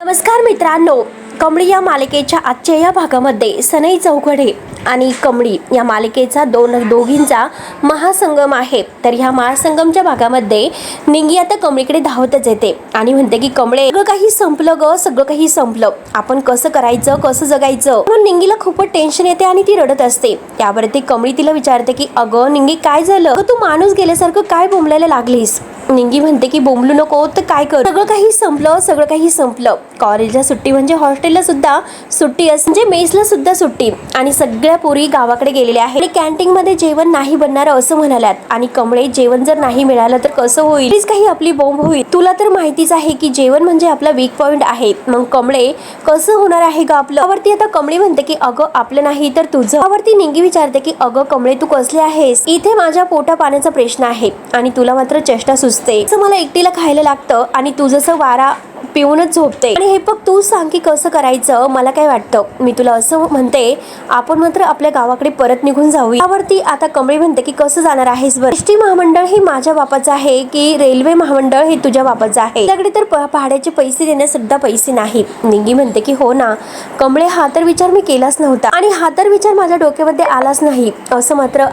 नमस्कार मित्रांनो, कमळी या मालिकेच्या आजच्या या भागामध्ये सनई चौघडे आणि कमळी या मालिकेचा दोघींचा महासंगम आहे। तर ह्या महासंगमच्या भागामध्ये निंगी आता कमळीकडे धावतच येते आणि म्हणते की कमळे, सगळं काही संपलं ग, सगळं काही संपलं, आपण कसं करायचं, कसं जगायचं। म्हणून निंगीला खूपच टेन्शन येते आणि ती रडत असते। त्यावरती कमळी तिला विचारते की अगं निंगी, काय झालं, तू माणूस गेल्यासारखं काय बोंबलायला लागलीस। निंगी म्हणते की बोंबलू नको तर काय कर, सगळं काही संपलं, सगळं काही संपलं। कॉलेजला सुट्टी म्हणजे हॉस्टेलला सुद्धा सुट्टी असते, म्हणजे मेसला सुद्धा सुट्टी, आणि सगळ्या पोरी गावाकडे गेलेल्या आहेत आणि कॅन्टीन मध्ये जेवण नाही बनणार असं म्हणाल्यात। आणि कमळे, जेवण जर नाही मिळालं तर कसं होईल, प्लीज काही आपली बोंब होईल, तुला तर माहितीच आहे की जेवण म्हणजे आपला वीक पॉइंट आहे। मग कमळे, कसं होणार आहे ग आपलं। त्यावरती आता कमळी म्हणते की अगं आपलं नाही तर तुझं। त्यावरती निंगी विचारते की अगं कमळे, तू कसली आहेस, इथे माझ्या पोटा पाण्याचा प्रश्न आहे आणि तुला मात्र चेष्टा सुचते, मला एकटीला खायला लागतं आणि तू जसं वारा पिऊनच झोपते, आणि हे बघ तू सांग की कसं करायचं। मला काय वाटतं, मी तुला असं म्हणते, आपण मात्र आपल्या गावाकडे परत निघून जाऊया। यावरती आता कमळी म्हणते की कसं जाणार आहेस बरं, एसटी महामंडळ हे माझ्या बापाचं आहे की रेल्वे महामंडळ हे तुझ्या बापाचं आहे, त्याकडे तर भाड्याचे पैसे देण्यास सुद्धा पैसे नाहीत। निंगी म्हणते की हो ना कमळे, हा तर विचार मी केलाच नव्हता आणि हा तर विचार माझ्या डोक्यामध्ये आलाच नाही, असं मात्र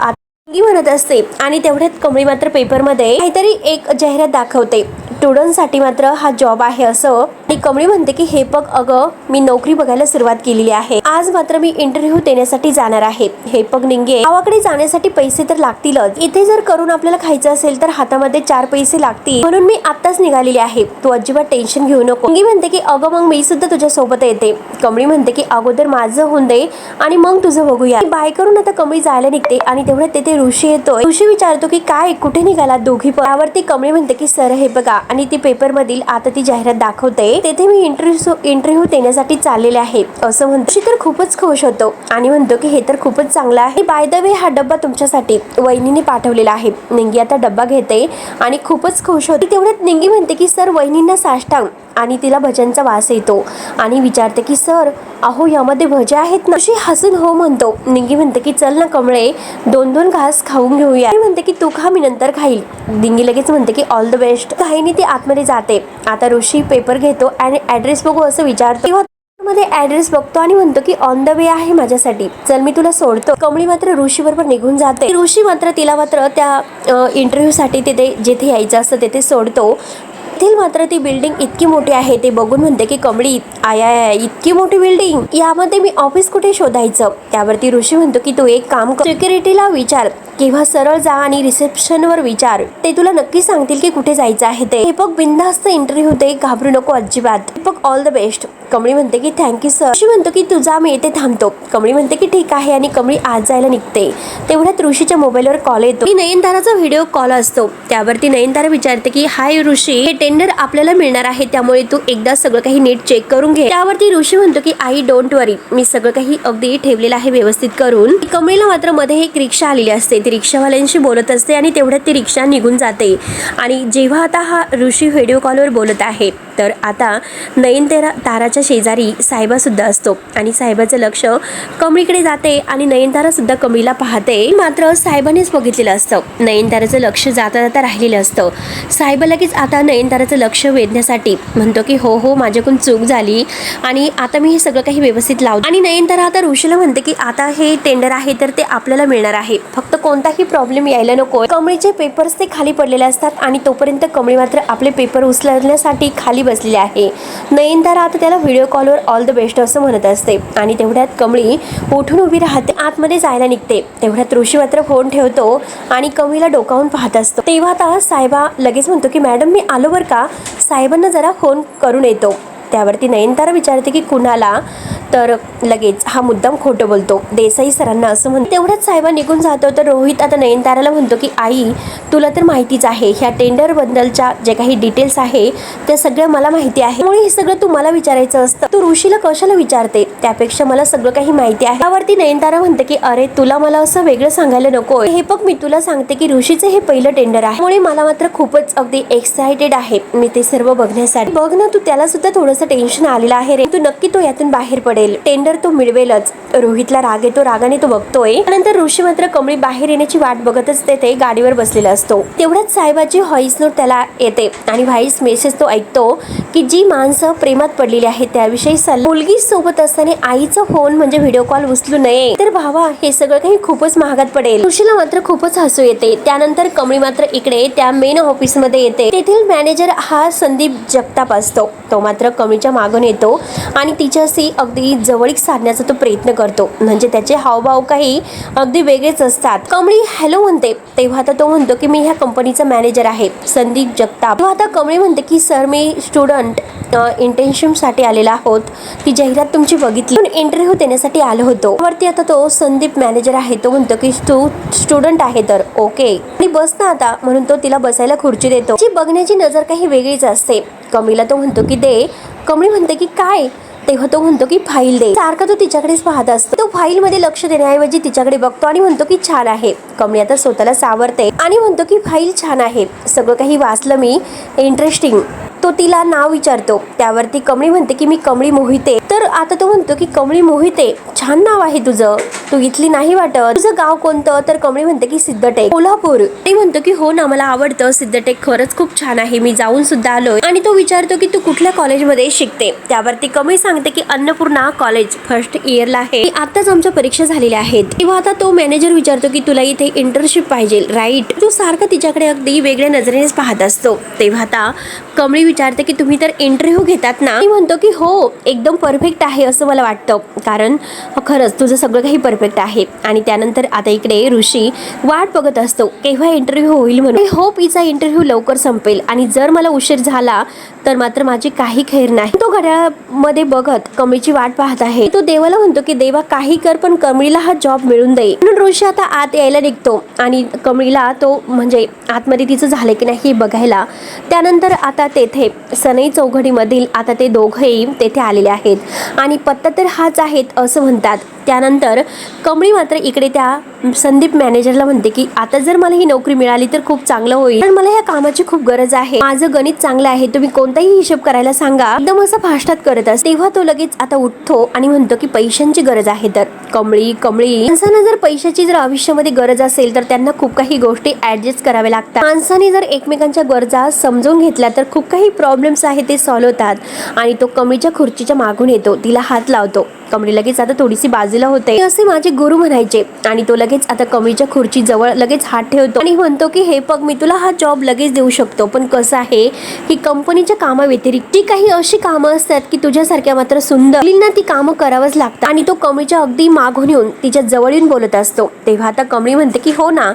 निंगी म्हणत असते। आणि तेवढ्यात कमळी मात्र पेपरमध्ये काहीतरी एक जाहिरात दाखवते, स्टुडंटसाठी मात्र हा जॉब आहे असं। आणि कमळी म्हणते की हे बघ अगं, मी नोकरी बघायला सुरुवात केलेली आहे, आज मात्र मी इंटरव्ह्यू देण्यासाठी जाणार आहे। हे बघ निंगे, गावाकडे जाण्यासाठी पैसे तर लागतीलच, इथे जर करून आपल्याला खायचं असेल तर हातामध्ये 4 पैसे लागतील, म्हणून मी आत्ताच निघालेली आहे, तू अजिबात टेन्शन घेऊ नको। निंगी म्हणते की अगं मग मी सुद्धा तुझ्या सोबत येते। कमळी म्हणते की अगोदर माझं होऊन दे आणि मग तुझं बघूया। बाय करून आता कमळी जायला निघते आणि तेवढ्यात तिथे ऋषी येतोय। ऋषी विचारतो की काय, कुठे निघाला दोघी पण। त्यावरती कमळी म्हणते की सर हे बघा, आणि ती पेपर मधील आता ती जाहिरात दाखवते, तेथे मी इंटरव्ह्यू देण्यासाठी चाललेले आहे असं म्हणतो। ऋषी तर खूपच खुश होतो आणि म्हणतो की हे तर खूपच चांगलं आहे, बाय द वे हा डब्बा तुमच्यासाठी वहिनीने पाठवलेला आहे। निंगी आता डब्बा घेते आणि खूपच खुश होते। तेवढ्यात निंगी म्हणते की सर वहिनींना साष्टांग, आणि तिला भज्यांचा वास येतो आणि विचारते की सर अहो यामध्ये भज्या आहेत ना। ऋषी हसून हो म्हणतो। निंगी म्हणते की चल ना कमळे, 2-2 घास खाऊन घेऊया। म्हणते की तू खा, मी नंतर खाईल। निंगी लगेच म्हणते की ऑल द बेस्ट। काहींनी ती आतमध्ये जाते। आता ऋषी पेपर घेतो आणि ऍड्रेस बघू असं विचारतो, तेव्हा मध्ये ऍड्रेस बघतो आणि म्हणतो की ऑन द वे आहे माझ्यासाठी, चल मी तुला सोडतो। कमळी मात्र ऋषी बरोबर निघून जाते। ऋषी मात्र तिला मात्र त्या इंटरव्ह्यू साठी तिथे जिथे यायचं असतं तिथे सोडतो। तेथील मात्र ती बिल्डिंग इतकी मोठी आहे ते बघून म्हणते की कमळी, आया इतकी मोठी बिल्डिंग, यामध्ये मी ऑफिस कुठे शोधायचं। त्यावरती ऋषी म्हणतो की तू एक काम कर, सिक्युरिटीला विचार किंवा सरळ जा आणि रिसेप्शनवर विचार, ते तुला नक्की सांगतील की कुठे जायचं आहे ते। हे बघ बिंदास्त इंटरव्ह्यू दे, घाबरू नको अजिबात, बघ ऑल द बेस्ट। कमळी म्हणते की थँक्यू सर। ऋषी म्हणतो की तू जा, मी येथे थांबतो। कमळी म्हणते की ठीक आहे आणि कमळी आज जायला निघते। तेवढ्यात ऋषीच्या मोबाईलवर कॉल येतो, नयनताराचा व्हिडिओ कॉल असतो। त्यावरती नयनतारा विचारते की हाय ऋषी, हे टेंडर आपल्याला मिळणार आहे, त्यामुळे तू एकदा सगळं काही नीट चेक करून घे। त्यावरती ऋषी म्हणतो की आई डोंट वरी, मी सगळं काही अगदी ठेवलेलं आहे व्यवस्थित करून। कमळीला मात्र मध्ये एक रिक्षा आलेली असते, ती रिक्षावाल्यांशी बोलत असते आणि तेवढ्यात ती रिक्षा निघून जाते। आणि जेव्हा आता हा ऋषी व्हिडिओ कॉलवर बोलत आहे तर आता नयनताराच्या शेजारी साहेबा सुद्धा असतो आणि साहेबाचं लक्ष कमळीकडे जाते आणि नयनतारा सुद्धा कमळीला पाहते। मात्र साहेबांनीच बघितलेलं असतं, नयनताराचं लक्ष जाता जाता राहिलेलं असतं। साहेब लगेच आता नयनताराचं लक्ष वेधण्यासाठी म्हणतो की हो हो माझ्याकडून चूक झाली आणि आता मी हे सगळं काही व्यवस्थित लावतो। आणि नयनतारा आता ऋषीला म्हणते की आता हे टेंडर आहे तर ते आपल्याला मिळणार आहे, फक्त कोणताही प्रॉब्लेम यायला नको। कमळीचे पेपर्स ते खाली पडलेले असतात आणि तोपर्यंत कमळी मात्र आपले पेपर उचलण्यासाठी खाली बसलेली आहे। नयनतारा आता त्याला व्हिडिओ कॉलवर ऑल द बेस्ट असं म्हणत असते आणि तेवढ्यात कमळी उठून उभी राहते, आतमध्ये जायला निघते। तेवढ्यात ऋषी मात्र फोन ठेवतो आणि कमळीला डोकावून पाहत असतो। तेव्हा आता साहेबा लगेच म्हणतो की मॅडम मी आलो बरं का, साहेबांना जरा फोन करून येतो। त्यावरती नयनतारा विचारते की कुणाला, तर लगेच हा मुद्दाम खोटं बोलतो, देसाई सरांना असं म्हणतो। तेवढ्याच साहेबा निघून जातो तर रोहित आता नयनताराला म्हणतो की आई तुला तर माहितीच आहे ह्या टेंडर बद्दलच्या जे काही डिटेल्स आहे ते सगळं मला माहिती आहे, त्यामुळे हे सगळं तुम्हाला विचारायचं असतं, तू ऋषीला कशाला विचारते, त्यापेक्षा मला सगळं काही माहिती आहे। त्यावरती नयनतारा म्हणते की अरे तुला मला असं वेगळं सांगायला नको, हे बघ मी तुला सांगते की ऋषीचे हे पहिलं टेंडर आहे, त्यामुळे मला मात्र खूपच अगदी एक्साइटेड आहे मी ते सर्व बघण्यासाठी। बघ ना, तू त्याला सुद्धा थोडंसं टेन्शन आलेलं आहे रे, तू नक्की तो यातून बाहेर पडेल। पडेल, टेंडर तो मिळवेलच. रोहितला राग येतो, रागाने तो बघतोय. त्यानंतर ऋषी मात्र कमळी बाहेर येण्याची वाट बघतच तेथे गाडीवर बसलेला असतो. तेवढ्याच साहेबाची व्हॉइस नोट त्याला येते आणि व्हॉइस मेसेज तो ऐकतो की जी माणसं प्रेमात पडलेली आहेत त्याविषयी सल्ला. मुलगी सोबत असताना आईचा फोन म्हणजे व्हिडिओ कॉल उचलू नये, तर भावा हे सगळं काही खूपच महागात पडेल. ऋषीला मात्र खूपच हसू येते. त्यानंतर कमळी मात्र इकडे त्या मेन ऑफिस मध्ये येते. तेथील मॅनेजर हा संदीप जगताप असतो. तो मात्र कमळीच्या मागून येतो आणि तिच्याशी अगदी जवळीक साधण्याचा तो प्रयत्न करतो. म्हणजे त्याचे हावभाव काही अगदी वेगळेच असतात. कमळी हॅलो म्हणते तेव्हा आता तो म्हणतो की मी ह्या कंपनीचा मॅनेजर आहे संदीप जगताप. तेव्हा आता कमळी म्हणते की सर मी स्टुडंट इंटर्नशिप साठी आलेला आहोत. ती जाहिरात तुमची बघितली पण इंटरव्ह्यू देण्यासाठी आलो होतो. वरती आता तो संदीप मॅनेजर आहे तो म्हणतो की तू स्टुडंट आहे तर ओके आणि बस ना आता, म्हणून तो तिला बसायला खुर्ची देतो. ती बघण्याची नजर काही वेगळीच असते. कमळीला तो म्हणतो की दे. कमळी म्हणते की काय? तेव्हा तो म्हणतो की फाईल दे. सारखा तो तिच्याकडेच पाहत असतो. तो फाईल मध्ये लक्ष देण्याऐवजी तिच्याकडे बघतो आणि म्हणतो की छान आहे. कमळी आता स्वतःला सावरते आणि म्हणतो की फाईल छान आहे, सगळं काही वाचलं मी, इंटरेस्टिंग. तो तिला नाव विचारतो. त्यावरती कमळी म्हणते की मी कमळी मोहिते. तर आता तो म्हणतो की कमळी मोहिते, छान नाव आहे तुझं, तू इथली नाही वाटत. तुझं गाव कोणतं? तर कमळी म्हणते की सिद्धटेक, कोल्हापूर. ते म्हणतो की हो ना मला आवडतं सिद्धटेक, खरंच खूप छान आहे, मी जाऊन सुद्धा आलोय. आणि तो विचारतो की तू कुठल्या कॉलेजमध्ये शिकते? त्यावरती कमळी सांगते की अन्नपूर्णा कॉलेज फर्स्ट इयरला आहे, आताच आमच्या परीक्षा झालेल्या आहेत. तेव्हा आता तो मॅनेजर विचारतो की तुला इथे इंटर्नशिप पाहिजे राईट? तो सारखा तिच्याकडे अगदी वेगळ्या नजरेनेच पाहत असतो. तेव्हा आता कमळी विचारते की तुम्ही तर इंटरव्ह्यू घेतात ना? ती म्हणतो की हो एकदम परफेक्ट आहे असं मला वाटतं, कारण खरंच तुझं सगळं काही परफेक्ट आहे. आणि त्यानंतर आता इकडे ऋषी वाट बघत असतो केव्हा इंटरव्ह्यू होईल म्हणून. आय होप हिचा इंटरव्ह्यू लवकर संपेल आणि जर मला उशीर झाला तर मात्र माझी काही खैर नाही. तो घड्याळामध्ये बघत कमळीची वाट पाहत आहे. तो देवाला म्हणतो की देवा काही कर पण कमळीला हा जॉब मिळून दे. म्हणून ऋषी आता आत यायला निघतो आणि कमळीला तो म्हणजे आतमध्ये तिचं झालं की नाही हे बघायला. त्यानंतर आता तेथे सनई चौघडीमधील आता ते दोघंही तेथे आलेले आहेत आणि पत्ता तर हाच आहेत असं म्हणतात. त्यानंतर कमळी मात्र इकडे त्या संदीप मॅनेजरला म्हणते की आता जर मला ही नोकरी मिळाली तर खूप चांगलं होईल, पण मला ह्या कामाची खूप गरज आहे. माझं गणित चांगलं आहे, तुम्ही कोणताही हिशोब करायला सांगा. एकदम असं फास्टात करत असते. तेव्हा तो लगेच आता उठतो आणि म्हणतो की पैशांची गरज आहे. तर कमळी माणसांना जर पैशाची जर आयुष्यामध्ये गरज असेल तर त्यांना खूप काही गोष्टी ऍडजस्ट कराव्या लागतात. माणसाने जर एकमेकांच्या गरजा समजून घेतल्या तर खूप काही प्रॉब्लेम्स आहेत ते सॉल्व्ह होतात. आणि तो कमळीच्या खुर्चीच्या मागून येतो, तिला हात लावतो. कमळी लगेच आता थोडीशी बाजूला होते. असे माझे गुरु म्हणायचे. आणि तो लगेच आता कमळीच्या खुर्ची जवळ लगेच हात ठेवतो आणि म्हणतो की हे बघ मी तुला हा जॉब लगेच देऊ शकतो, पण कसं आहे की कंपनीच्या कामाव्यतिरिक्त काही अशी कामं असतात की तुझ्यासारख्या मात्र सुंदर मुलींना ती कामं करावंच लागतात. आणि तो कमळीच्या अगदी मागून येऊन तिच्या जवळ येऊन बोलत असतो. तेव्हा आता कमळी म्हणते की हो ना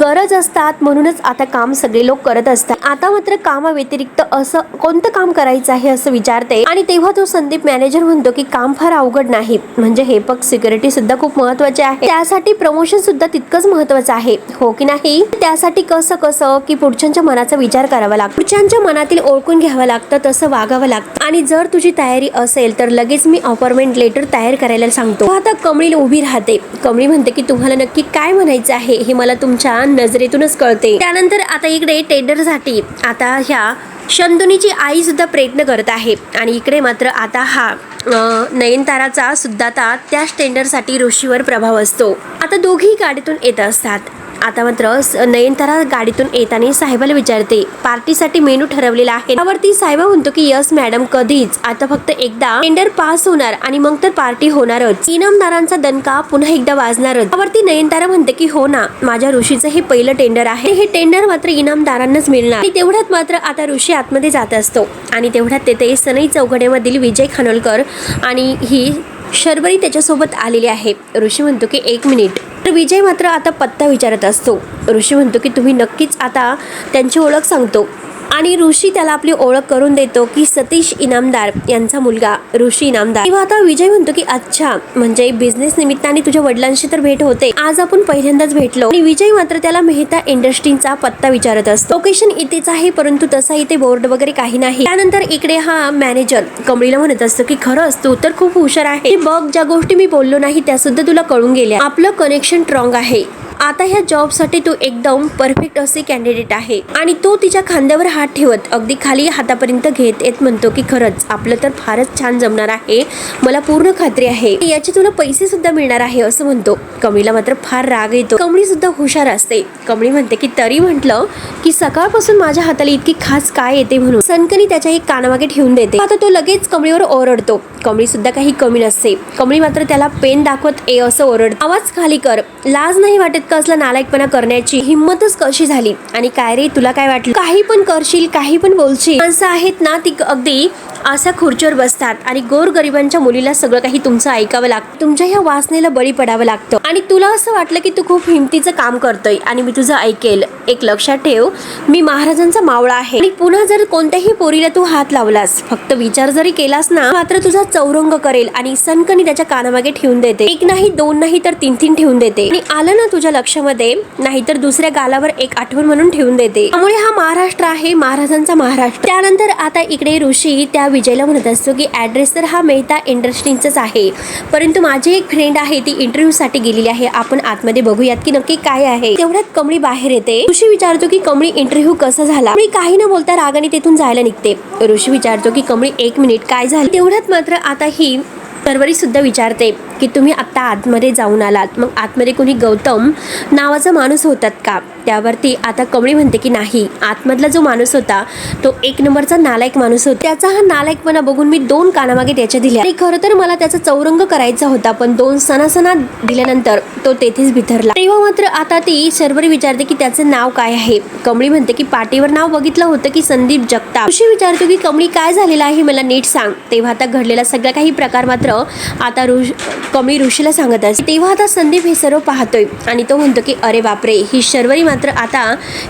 गरज असतात म्हणूनच आता काम सगळे लोक करत असतात. आता मात्र कामाव्यतिरिक्त असं कोणतं काम करायचं आहे असं विचारते. आणि तेव्हा तो संदीप मॅनेजर म्हणतो की काम फार अवघड नाही, म्हणजे हे पग सिक्युरिटी सुद्धा खूप महत्वाचे आहे, त्यासाठी प्रमोशन सुद्धा तितकंच महत्वाचं आहे, हो की नाही? त्यासाठी कसं की पुढच्यांच्या मनाचा विचार करावा लागतो, पुढच्यांच्या मनातील ओळखून घ्यावं लागतं, तसं वागावं लागतं. आणि जर तुझी तयारी असेल तर लगेच मी अपॉइंटमेंट लेटर तयार करायला सांगतो. आता कमळी उभी राहते. कमळी म्हणते की तुम्हाला नक्की काय म्हणायचं आहे हे मला तुमच्या नजरेतूनच कळते. त्यानंतर आता इकडे टेंडरसाठी आता ह्या शंतनुची आई सुद्धा प्रयत्न करत आहे. आणि इकडे मात्र आता हा नयनताराचा सुद्धा त्याच टेंडरसाठी ऋषीवर प्रभाव असतो. आता दोघी गाडीतून येत असतात. आता मात्र नयनतारा गाडीतून येताना साहेबाला विचारते पार्टीसाठी मेनू ठरवलेला आहे. त्यावरती साहेबा म्हणतो की यस मॅडम कधीच, आता फक्त एकदा टेंडर पास होणार आणि मग तर पार्टी होणारच, इनामदारांचा दणका पुन्हा एकदा वाजणारच. त्यावरती नयनतारा म्हणते की हो ना माझ्या ऋषीचं हे पहिलं टेंडर आहे, हे टेंडर मात्र इनामदारांनाच मिळणार. आणि तेवढ्यात मात्र आता ऋषी आतमध्ये जात असतो आणि तेवढ्यात तेथे सनई चौघड्यामधील विजय खानोलकर आणि ही शर्वरी त्याच्यासोबत आलेली आहे. ऋषी म्हणतो की एक मिनिट. तर विजय मात्र आता पत्ता विचारत असतो. ऋषी म्हणतो की तुम्ही नक्कीच, आता त्यांची ओळख सांगतो. आणि ऋषी त्याला आपली ओळख करून देतो की सतीश इनामदार यांचा मुलगा ऋषी इनामदार. किंवा आता विजय म्हणतो की अच्छा, म्हणजे बिझनेस निमित्ताने तुझ्या वडिलांशी तर भेट होते, आज आपण पहिल्यांदाच भेटलो. आणि विजय मात्र त्याला मेहता इंडस्ट्रीचा पत्ता विचारत असतो. लोकेशन इथेच आहे, परंतु तसा इथे बोर्ड वगैरे काही नाही. त्यानंतर इकडे हा मॅनेजर कमळीला म्हणत असतो की खरंच तू तर खूप हुशार आहे, बघ ज्या गोष्टी मी बोललो नाही त्या सुद्धा तुला कळून गेल्या, आपलं कनेक्शन स्ट्रॉंग आहे. आता ह्या जॉबसाठी तू एकदम परफेक्ट असे कॅन्डिडेट आहे. आणि तो तिच्या खांद्यावर हात ठेवत अगदी खाली हातापर्यंत घेत येत म्हणतो की खरंच आपलं तर फारच छान जमणार आहे, मला पूर्ण खात्री आहे याचे तुला पैसे सुद्धा मिळणार आहे असं म्हणतो. कमळीला मात्र फार राग येतो. कमळी सुद्धा हुशार असते. कमळी म्हणते की तरी म्हटलं की सकाळपासून माझ्या हाताला इतकी खास काय येते म्हणून सनकनी त्याच्या एक कानामागे ठेवून देते. आता तो लगेच कमळीवर ओरडतो. कमळी सुद्धा काही कमी नसते. कमळी मात्र त्याला पेन दाखवत ए असं ओरड, आवाज खाली कर, लाज नाही वाटत का असला नालायकपणा करण्याची, हिम्मतच कशी झाली, आणि काय रे तुला काय वाटलं, काही पण करशील काही पण बोलशील. माणसं आहेत ना ती अगदी अशा खुर्चीवर बसतात आणि गोरगरिबांच्या मुलीला सगळं काही तुमचं ऐकावं लागतं, तुमच्या ह्या वासनेला बळी पडावं लागतं. आणि तुला असं वाटलं की तू खूप हिमतीचं काम करतोय आणि मी तुझं ऐकेल. एक लक्षात ठेव, मी महाराजांचा मावळा आहे आणि पुन्हा जर कोणत्याही पोरीला तू हात लावलास, फक्त विचार जरी केलास ना, मात्र तुझा चौरंग करेल. आणि सनकनी त्याच्या कानामागे ठेवून देते. एक नाही दोन नाही तर तीन तीन ठेवून देते. आणि आलं ना तुझ्या लक्षामध्ये, नाहीतर दुसऱ्या गालावर एक आठवण म्हणून ठेवून देते. त्यामुळे हा महाराष्ट्र आहे, महाराजांचा महाराष्ट्र. त्यानंतर आता इकडे ऋषी त्या विजयला म्हणत असतो की ऍड्रेस तर हा मेहता इंडस्ट्रीजचाच आहे, परंतु माझी एक फ्रेंड आहे ती इंटरव्ह्यू साठी गेलेली आहे, आपण आतमध्ये बघूयात की नक्की काय आहे. तेवढ्यात कमळी बाहेर येते. ऋषी विचारतो की कमळी इंटरव्ह्यू कसा झाला. कमळी काही न बोलता रागाने तेथून जायला निघते. ऋषी विचारतो की कमळी एक मिनिट काय झालं. तेवढ्यात मात्र आता ही शर्वरी सुद्धा विचारते की तुम्ही आता आतमध्ये जाऊन आलात, मग आतमध्ये कोणी गौतम नावाचा माणूस होतात का. त्यावरती आता कमळी म्हणते की नाही, आतमधला जो माणूस होता तो एक नंबरचा नालायक माणूस होता. त्याचा हा नालायकपणा बघून मी 2 कानामागे त्याच्या दिल्या आणि खरं तर मला त्याचा चौरंग करायचा होता, पण 2 सणासणा दिल्यानंतर तो तेथेच बिथरला. तेव्हा मात्र आता ती शर्वरी विचारते की त्याचं नाव काय आहे. कमळी म्हणते की पाटीवर नाव बघितलं होतं की संदीप जगताप. ऋषी विचारतो की कमळी काय झालेलं आहे मला नीट सांग. तेव्हा आता घडलेला सगळा काही प्रकार मात्र आता कमळी ऋषीला सांगत असते. तेव्हा आता संदीप हे सर्व पाहतोय आणि तो म्हणतो की अरे बापरे, ही शर्वरी मात्र आता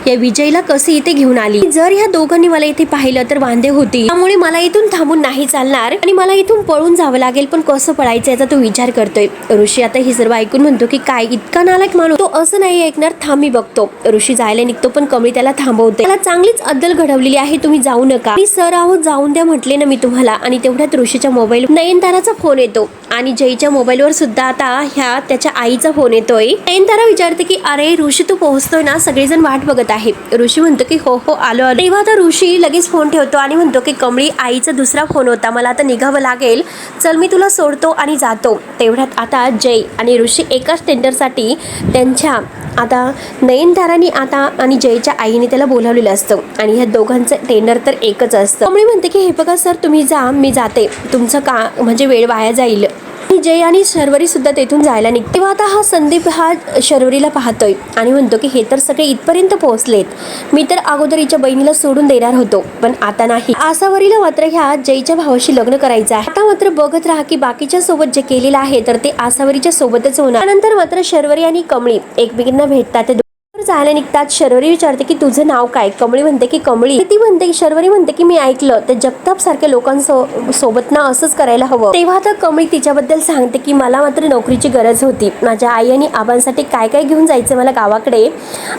या विजयला कसे इथे घेऊन आली. जर ह्या दोघांनी मला इथे पाहिलं तर वांदे होती, त्यामुळे मला इथून थांबून नाही चालणार आणि मला इथून पळून जावं लागेल, पण कसं पळायचं याचा तो विचार करतोय. ऋषी आता ही सर्व ऐकून म्हणतो की काय इतका नालायक माणूस, तो असं नाही ऐकणार, थांब मी बघतो. ऋषी जायला निघतो पण कमळी त्याला थांबवते. त्याला चांगलीच अद्दल घडवलेली आहे, तुम्ही जाऊ नका. मी सर आहोत, जाऊन द्या म्हटले ना मी तुम्हाला. आणि तेवढ्यात ऋषीच्या मोबाईल नयनताराचा फोन येतो आणि जयच्या मोबाईलवर सुद्धा आता ह्या त्याच्या आईचा फोन येतोय. नयनतारा विचारते की अरे ऋषी तू पोहोचतोय ना, सगळेजण वाट बघत आहे. ऋषी म्हणतो की हो हो आलो आलो. तेव्हा आता ऋषी लगेच फोन ठेवतो आणि म्हणतो की कमळी आईचा दुसरा फोन होता, मला आता निघावं लागेल, चल मी तुला सोडतो आणि जातो. तेवढ्यात आता जय आणि ऋषी एकाच टेंडरसाठी त्यांच्या आता नयनतारानी आता आणि जयच्या आईने त्याला बोलावलेलं असतं आणि ह्या दोघांचं टेंडर तर एकच असतं. कमळी म्हणते की हे बघा सर तुम्ही जा, मी जाते, तुमचं का म्हणजे वेळ वाया जाईल. जय आणि शर्वरी सुद्धा तेथून जायला निघते. तेव्हा आता हा संदीप हा शर्वरीला पाहतोय आणि म्हणतो की हे तर सगळे इथपर्यंत पोहोचलेत, मी तर अगोदर हिच्या बहिणीला सोडून देणार होतो, पण आता नाही. आसावरीला मात्र ह्या जयच्या भावाशी लग्न करायचं आहे. आता मात्र बघत राहा की बाकीच्या सोबत जे केलेलं आहे तर ते आसावरीच्या सोबतच होणार. त्यानंतर मात्र शर्वरी आणि कमळी एकमेकींना भेटतात. जायला निघतात. शर्वरी विचारते की तुझं नाव काय. कमळी म्हणते की कमळी. ती म्हणते, शर्वरी म्हणते की मी ऐकलं ते जगताप सारख्या लोकांसोबत ना असंच करायला हवं. तेव्हा तर कमळी तिच्याबद्दल सांगते की मला मात्र नोकरीची गरज होती, माझ्या आई आणि आबांसाठी काय काय घेऊन जायचं मला गावाकडे,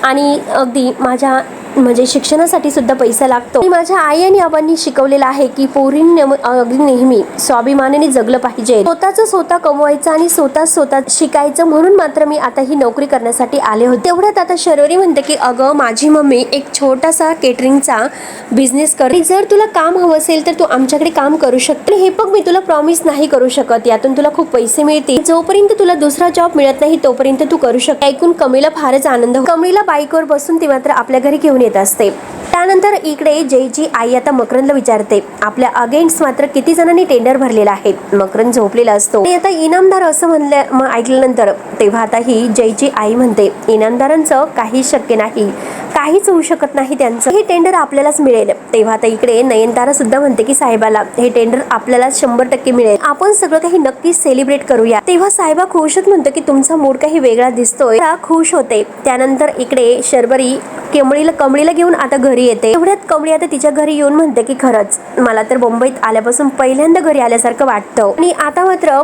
आणि अगदी माझ्या म्हणजे शिक्षणासाठी सुद्धा पैसा लागतो. माझ्या आई आणि आबांनी शिकवलेलं आहे की पोरींनी अगदी नेहमी स्वाभिमानाने जगलं पाहिजे, स्वतः कमवायचं आणि स्वतः शिकायचं, म्हणून मात्र मी आता ही नोकरी करण्यासाठी आले होते. तेवढ्यात आता शर्वरी म्हणते की अगं माझी मम्मी एक छोटासा केटरिंगचा बिझनेस करते, जर तुला काम हवं असेल तर तू आमच्याकडे काम करू शकते. हे बघ मी तुला प्रॉमिस नाही करू शकत, यातून तुला खूप पैसे मिळतील, जोपर्यंत तुला दुसरा जॉब मिळत नाही तोपर्यंत तू करू शकते. ऐकून कमळीला फारच आनंद होतो. कमळीला बाईकवर बसून ती मात्र आपल्या घरी घेऊन येत असते. त्यानंतर इकडे जयची आई आता मकरंदला विचारते आपल्या अगेन्स्ट मात्र किती जणांनी टेंडर भरलेला आहे. मकरंद झोपलेला असतो. आता इनामदार असं म्हणलं ऐकल्यानंतर तेव्हा आता ही जयची आई म्हणते इनामदारांचं काही शक्य नाही, काहीच होऊ शकत नाही, त्यांचं हे टेंडर आपल्यालाच मिळेल. तेव्हा आता इकडे नयनतारा सुद्धा म्हणते की साहेबाला हे टेंडर आपल्याला 100% मिळेल, आपण सगळं काही नक्कीच सेलिब्रेट करूया. तेव्हा साहेबा खुशच म्हणतो की तुमचा मूड काही वेगळा दिसतोय, खुश होते. त्यानंतर इकडे शर्वरी कमळीला घेऊन आता घरी येते. एवढ्यात कमळी आता तिच्या घरी येऊन म्हणते की खरंच मला तर मुंबईत आल्यापासून पहिल्यांदा घरी आल्यासारखं वाटतं. आणि आता मात्र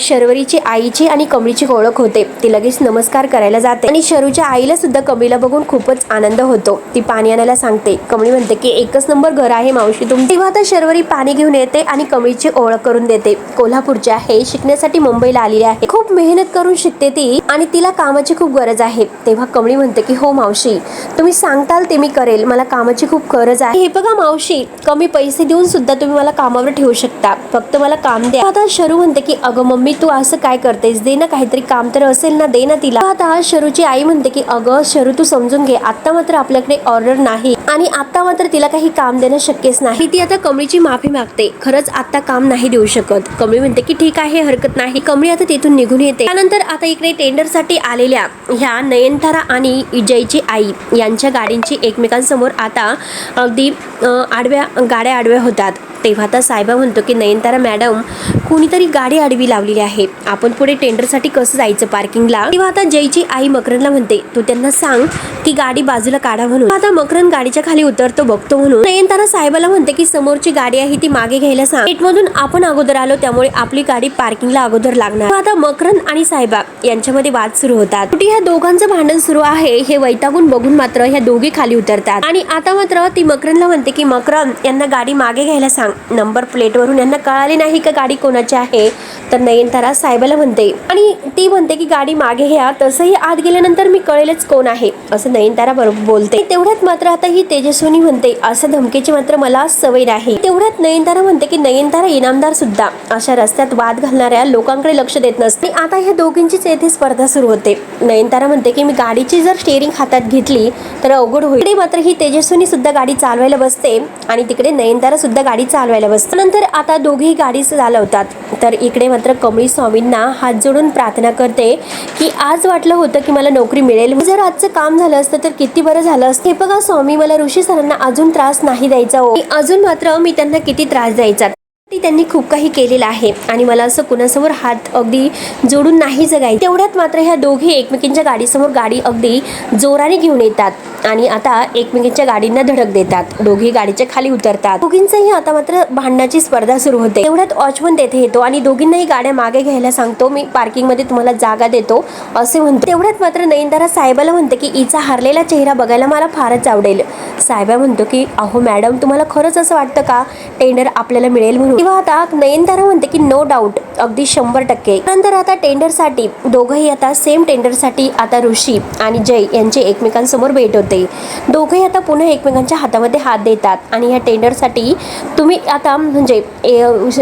शर्वरीची आईची आणि कमळीची ओळख होते. ती लगेच नमस्कार करायला जाते आणि शरूच्या आईला सुद्धा कमळीला बघून खूपच आनंद होतो. ती पाणी आणायला सांगते. कमळी म्हणते की एकच नंबर घर आहे मावशी तुमची. तेव्हा आता शर्वरी पाणी घेऊन येते आणि कमळीची ओळख करून देते. कोल्हापूरची आहे, शिकण्यासाठी मुंबईला आलेली आहे, खूप खूप मेहनत करून शिकते ती आणि तिला कामाची खूप गरज आहे. तेव्हा कमळी म्हणते की हो मावशी, तुम्ही सांगताल ते मी करेल, मला कामाची खूप गरज आहे. हे बघा मावशी, कमी पैसे देऊन सुद्धा तुम्ही मला कामावर ठेवू शकता, फक्त मला काम द्या. आता शरू म्हणते की अगं मम्मी, तू असं काय करतेस, दे ना काहीतरी काम तर असेल ना, दे ना तिला. आता शरूची आई म्हणते की अगं शरू, तू समजून घे, आता मात्र आपल्याकडे ऑर्डर नाही आणि आता मात्र तिला काही काम देणं शक्यच नाही. ती आता कमळीची माफी मागते, खरंच आता काम नाही देऊ शकत. कमळी म्हणते की ठीक आहे, हरकत नाही. कमळी आता तिथून निघून येते. त्यानंतर आता इकडे टेंडरसाठी आलेल्या ह्या नयनतारा आणि जयची आई यांच्या गाडींची एकमेकांसमोर आता अगदी गाड्या आडव्या होतात. तेव्हा आता साहेबा म्हणतो की नयनतारा मॅडम, कोणीतरी गाडी आडवी लावलेली आहे, आपण पुढे टेंडरसाठी कसं जायचं पार्किंगला. तेव्हा आता जयची आई मकरनला म्हणते तू त्यांना सांग ती गाडी बाजूला काढा म्हणून. आता मकरन गाडीच्या खाली उतरतो बघतो म्हणून नयनतारा साहेबाला म्हणते की समोरची गाडी आहे ती मागे घ्यायला सांग, गेटमधून आपण अगोदर आलो त्यामुळे आपली गाडी पार्किंगला अगोदर लागणार. आता मकरन आणि साहेबा यांच्यामध्ये वाद सुरू होतात. शेवटी ह्या दोघांचं भांडण सुरू आहे हे वैतागून बघून मात्र ह्या दोघी खाली उतरतात आणि आता मात्र ती मकरनला म्हणते की मकरन, यांना गाडी मागे घ्यायला सांग, नंबर प्लेट वरून यांना कळाले नाही का गाडी कोणाची आहे. तर नयनतारा साहेबाला म्हणते आणि ती म्हणते की गाडी मागे घ्या, तसंही आत गेल्यानंतर मी कळेलच कोण आहे, असं नयनतारा बरोबर बोलते. तेवढ्यात मात्र आता ही तेजस्विनी म्हणते असं धमकीची मात्र मला सवय नाही. तेवढ्यात नयनतारा म्हणते की नयनतारा इनामदार सुद्धा अशा रस्त्यात वाद घालणाऱ्या लोकांकडे लक्ष देत नसते. आता ह्या दोघींचीच येथे स्पर्धा सुरू होते. नयनतारा म्हणते की मी गाडीची जर स्टेअरिंग हातात घेतली तर अवघड होईल. इकडे मात्र ही तेजस्विनी सुद्धा गाडी चालवायला बसते आणि तिकडे नयनतारा सुद्धा गाडी चालवायला बसते. नंतर आता दोघेही गाडी चालवतात. तर इकडे मात्र कमळी स्वामींना हात जोडून प्रार्थना करते की आज वाटलं होतं की मला नोकरी मिळेल, जर आजचं काम झालं असतं तर किती बरं झालं असतं. हे बघा स्वामी, मला ऋषी सरांना अजून त्रास नाही द्यायचा हो, अजून मात्र मी त्यांना किती त्रास द्यायचा, त्यांनी खूप काही केलेलं आहे आणि मला असं कुणासमोर हात अगदी जोडून नाही जगायचं. तेवढ्यात मात्र ह्या दोघी एकमेकींच्या गाडीसमोर गाडी अगदी जोराने घेऊन येतात आणि आता एकमेकींच्या गाडींना धडक देतात. दोघी गाडीच्या खाली उतरतात. दोघींचंही आता मात्र भांडणाची स्पर्धा सुरू होते. तेवढ्यात वॉचमन तेथे येतो आणि दोघींनाही गाड्या मागे घ्यायला सांगतो, मी पार्किंग मध्ये तुम्हाला जागा देतो असे म्हणतो. तेवढ्यात मात्र नयनतारा साहेबाला म्हणते की हिचा हारलेला चेहरा बघायला मला फारच आवडेल. साहेबा म्हणतो की अहो मॅडम, तुम्हाला खरंच असं वाटतं का टेंडर आपल्याला मिळेल म्हणून. तेव्हा आता नयनतारा म्हणते की नो डाऊट, अगदी 100%. नंतर आता टेंडरसाठी दोघंही आता सेम टेंडरसाठी आता ऋषी आणि जय यांची एकमेकांसमोर भेट होते. दोघंही आता पुन्हा एकमेकांच्या हातामध्ये हात देतात आणि या टेंडरसाठी तुम्ही आता म्हणजे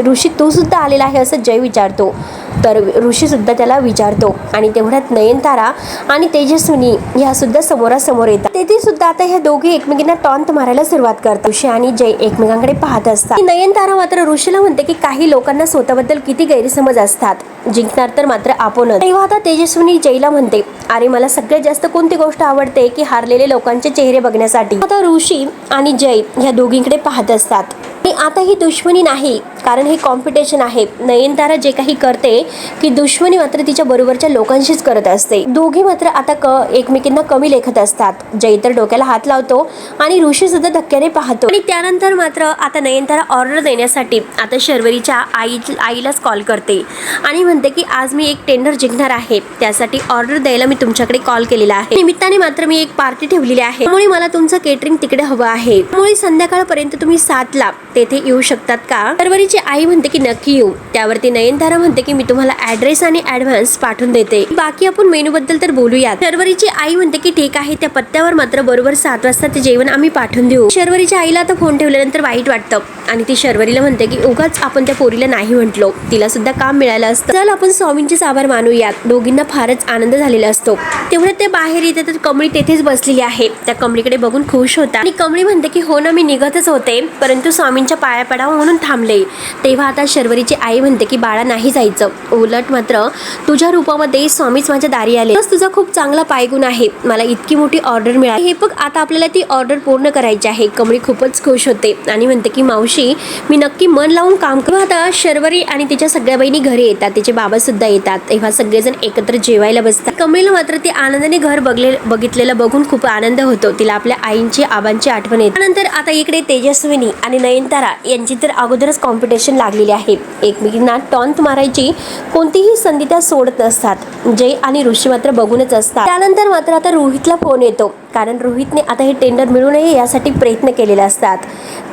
ऋषी तू सुद्धा आलेला आहे असं जय विचारतो. तर ऋषी सुद्धा त्याला विचारतो आणि तेवढ्यात नयनतारा आणि तेजस्विनी ह्या सुद्धा समोरासमोर येतात. तेथे सुद्धा आता ह्या दोघे एकमेकींना टॉन्ट मारायला सुरुवात करतात. ऋषी आणि जय एकमेकांकडे पाहत असतात. नयनतारा मात्र ऋषीला म्हणते की काही लोकांना स्वतःबद्दल किती गैरसमज असतात, जिंकणार तर मात्र आपणच. तेव्हा आता तेजस्विनी जयला म्हणते अरे मला सगळ्यात जास्त कोणती गोष्ट आवडते की हारलेले लोकांचे चेहरे बघण्यासाठी. आता ऋषी आणि जय ह्या दोघींकडे पाहत असतात. आता ही दुश्मनी नाही, कारण हे कॉम्पिटिशन आहे. नयनतारा जे काही करते की दुश्मनी मात्र तिच्या बरोबरच्या लोकांशीच करत असते. दोघे मात्र आता एकमेकींना कमी लेखत असतात. जय तर डोक्याला हात लावतो आणि ऋषी सुद्धा धक्क्याने पाहतो. आणि त्यानंतर मात्र आता नयनतारा ऑर्डर देण्यासाठी आता शर्वरीच्या आईलाच कॉल करते आणि म्हणते की आज मी एक टेंडर जिंकणार आहे, त्यासाठी ऑर्डर द्यायला मी तुमच्याकडे कॉल केलेला आहे. निमित्ताने मात्र मी एक पार्टी ठेवलेली आहे, त्यामुळे मला तुमचं केटरिंग तिकडे हवं आहे, त्यामुळे संध्याकाळपर्यंत तुम्ही 7ला तेथे येऊ शकतात का. शर्वरीची आई म्हणते की नक्की येऊ. त्यावरती नयनतारा म्हणते की मी तुम्हाला ऍड्रेस आणि ऍडव्हान्स पाठवून देते, बाकी आपण मेनू बद्दल तर बोलूयात. शर्वरीची आई म्हणते की ठीक आहे, त्या पत्त्यावर मात्र बरोबर 7 वाजता ते जेवण आम्ही पाठवून देऊ. शर्वरीच्या आईला आता फोन ठेवल्यानंतर वाईट वाटतं आणि ती शर्वरीला म्हणते की उगाच आपण त्या पोरीला नाही म्हटलो, तिला सुद्धा काम मिळालं असतं, चल आपण स्वामींचेच आभार मानूयात. दोघींना फारच आनंद झालेला असतो. तेवढ्यात ते बाहेर येते तर कमळी तेथेच बसलेली आहे. त्या कमळीकडे बघून खुश होता आणि कमळी म्हणते की हो ना, मी निघतच होते, परंतु स्वामींच्या पाया पडावं म्हणून थांबले. तेव्हा आता शर्वरीची आई म्हणते की बाळा नाही जायचं, उलट मात्र तुझ्या रूपामध्ये स्वामीच माझ्या दारी आले, बस तुझा खूप चांगला पायगुण आहे, मला इतकी मोठी ऑर्डर मिळाली, हे बघ आता आपल्याला ती ऑर्डर पूर्ण करायची आहे. कमळी खूपच खुश होते आणि म्हणते की मावशी मी नक्की मन लावून काम करू. आता शर्वरी आणि तिच्या सगळ्या बहिणी घरी येतात, तिचे बाबा सुद्धा येतात. तेव्हा सगळेजण एकत्र जेवायला बसतात. कमळीला मात्र ती आनंदाने घर बघितलेलं बघून खूप आनंद होतो. तिला आपल्या आईंची आबांची आठवण येते. त्यानंतर आता इकडे तेजस्विनी आणि नयनतारा यांची तर अगोदरच कॉम्पिटिशन लागलेली आहे. एकमेकींना टॉन्ट मारायची कोणतीही संधी त्या सोडत नसतात. जय आणि ऋषी मात्र बघूनच असतात. त्यानंतर मात्र आता रोहितला फोन येतो, कारण रोहितने आता हे टेंडर मिळू नये यासाठी प्रयत्न केलेले असतात.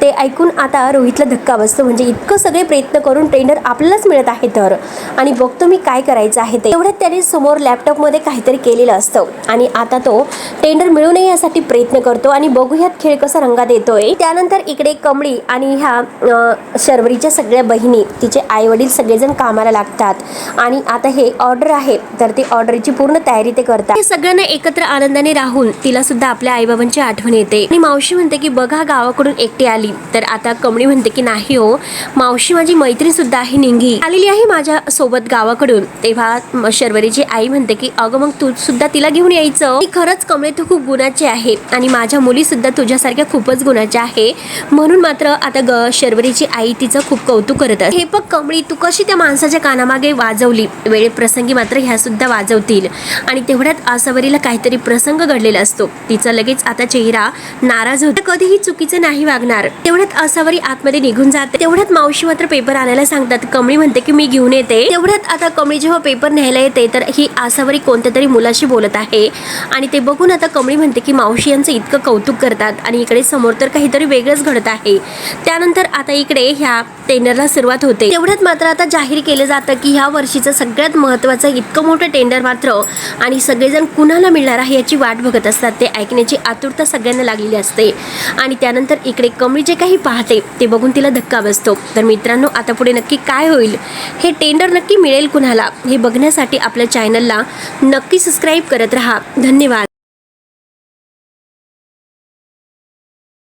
ते ऐकून आता रोहितला धक्का बसतो. म्हणजे इतकं सगळे प्रयत्न करून टेंडर आपल्यालाच मिळत आहे तर, आणि बघतो मी काय करायचं आहे ते. तेवढ्यात त्याने समोर लॅपटॉपमध्ये काहीतरी केलेलं असतं आणि आता तो टेंडर मिळू नये यासाठी प्रयत्न करतो. आणि बघूयात खेळ कसा रंगात येतोय. त्यानंतर इकडे कमळी आणि ह्या शर्वरीच्या सगळ्या बहिणी, तिचे आई वडील सगळेजण कामाला लागतात आणि आता हे ऑर्डर आहे तर ती ऑर्डरची पूर्ण तयारी ते करतात. हे सगळ्यांना एकत्र आनंदाने राहून तिला सुद्धा आपल्या आईबाबांची आठवण येते आणि मावशी म्हणते की बघा गावाकडून एकटी आली. तर आता कमळी म्हणते की नाही हो मावशी, माझी मैत्रीण सुद्धा आहे, निंगी आलेली आहे माझ्या सोबत गावाकडून. तेव्हा शर्वरीची आई म्हणते की अगं मग तू सुद्धा तिला घेऊन यायचं. खरंच कमळे तू खूप गुणाची आहे आणि माझ्या मुली सुद्धा तुझ्यासारख्या खूपच गुणाच्या आहे. म्हणून मात्र आता शर्वरीची आई तिचं खूप कौतुक करत असते. हे बघ कमळी, तू कशी त्या माणसाच्या कानामागे वाजवली, वेळे प्रसंगी मात्र ह्या सुद्धा वाजवतील. आणि तेवढ्यात आसावरीला काहीतरी प्रसंग घडलेला असतो. तिचा लगेच आता चेहरा नाराज होतो. कधीही चुकीचं नाही वागणार. तेवढ्यात आसावरी आतमध्ये निघून जाते. तेवढ्यात मावशी मात्र पेपर आणायला सांगतात. कमळी म्हणते की मी घेऊन येते. तेवढ्यात आता कमळी जेव्हा पेपर न्यायला येते तर ही आसावरी कोणत्या तरी मुलाशी बोलत आहे आणि ते बघून आता कमळी म्हणते की मावशी यांचं इतकं कौतुक करतात आणि इकडे समोर तर काहीतरी वेगळंच घडत आहे. त्यानंतर आता इकडे ह्या टेंडरला सुरुवात होते. तेवढ्यात मात्र आता जाहीर केलं जातं की ह्या वर्षीचं सगळ्यात महत्त्वाचं इतकं मोठं टेंडर मात्र आणि सगळेजण कुणाला मिळणार आहे याची वाट बघत असतात. ते ऐकण्याची आतुरता सगळ्यांना लागलेली असते. आणि त्यानंतर इकडे कमळी जे काही पाहते ते बघून तिला धक्का बसतो. तर मित्रांनो, आता पुढे नक्की काय होईल, हे टेंडर नक्की मिळेल कुणाला, हे बघण्यासाठी आपल्या चॅनलला नक्की सबस्क्राईब करत राहा. धन्यवाद.